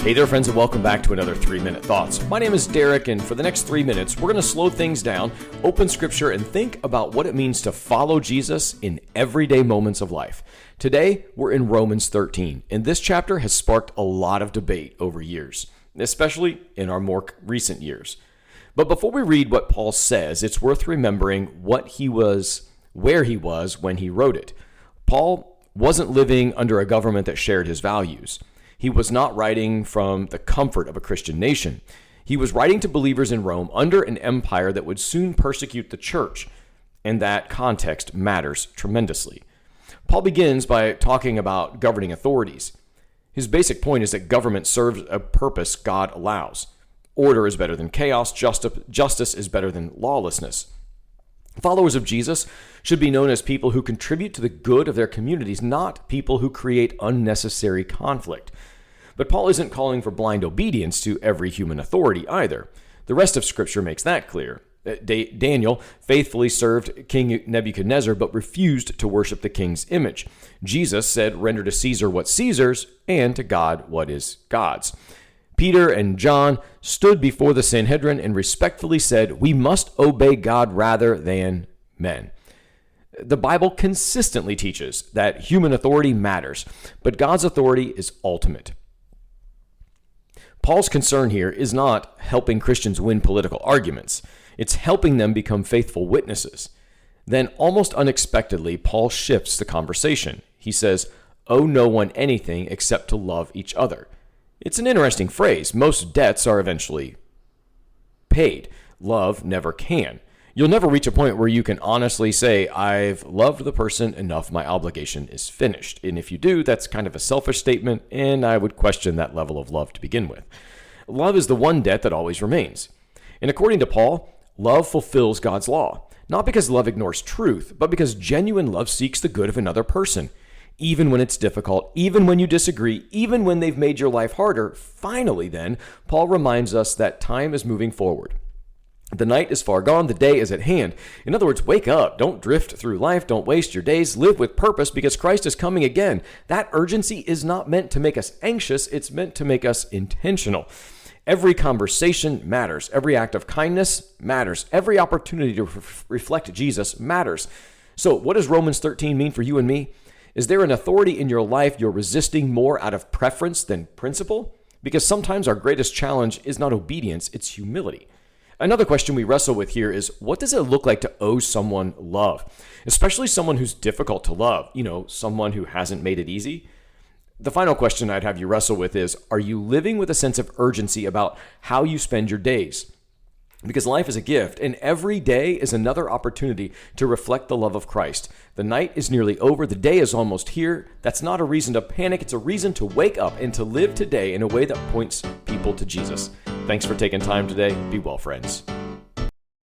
Hey there, friends, and welcome back to another 3-Minute Thoughts. My name is Derek, and for the next 3 minutes, we're going to slow things down, open Scripture, and think about what it means to follow Jesus in everyday moments of life. Today, we're in Romans 13, and this chapter has sparked a lot of debate over years, especially in our more recent years. But before we read what Paul says, it's worth remembering where he was when he wrote it. Paul wasn't living under a government that shared his values. He was not writing from the comfort of a Christian nation. He was writing to believers in Rome under an empire that would soon persecute the church, and that context matters tremendously. Paul begins by talking about governing authorities. His basic point is that government serves a purpose God allows. Order is better than chaos. Justice is better than lawlessness. Followers of Jesus should be known as people who contribute to the good of their communities, not people who create unnecessary conflict. But Paul isn't calling for blind obedience to every human authority either. The rest of Scripture makes that clear. Daniel faithfully served King Nebuchadnezzar but refused to worship the king's image. Jesus said, "Render to Caesar what's Caesar's, and to God what is God's." Peter and John stood before the Sanhedrin and respectfully said, "We must obey God rather than men." The Bible consistently teaches that human authority matters, but God's authority is ultimate. Paul's concern here is not helping Christians win political arguments. It's helping them become faithful witnesses. Then, almost unexpectedly, Paul shifts the conversation. He says, "Owe no one anything except to love each other." It's an interesting phrase. Most debts are eventually paid. Love never can. You'll never reach a point where you can honestly say, "I've loved the person enough, my obligation is finished." And if you do, that's kind of a selfish statement, and I would question that level of love to begin with. Love is the one debt that always remains. And according to Paul, love fulfills God's law, not because love ignores truth, but because genuine love seeks the good of another person. Even when it's difficult, even when you disagree, even when they've made your life harder, finally then, Paul reminds us that time is moving forward. The night is far gone, the day is at hand. In other words, wake up. Don't drift through life. Don't waste your days. Live with purpose because Christ is coming again. That urgency is not meant to make us anxious. It's meant to make us intentional. Every conversation matters. Every act of kindness matters. Every opportunity to reflect Jesus matters. So what does Romans 13 mean for you and me? Is there an authority in your life you're resisting more out of preference than principle? Because sometimes our greatest challenge is not obedience, it's humility. Another question we wrestle with here is, what does it look like to owe someone love? Especially someone who's difficult to love, someone who hasn't made it easy. The final question I'd have you wrestle with is, are you living with a sense of urgency about how you spend your days? Because life is a gift, and every day is another opportunity to reflect the love of Christ. The night is nearly over. The day is almost here. That's not a reason to panic. It's a reason to wake up and to live today in a way that points people to Jesus. Thanks for taking time today. Be well, friends.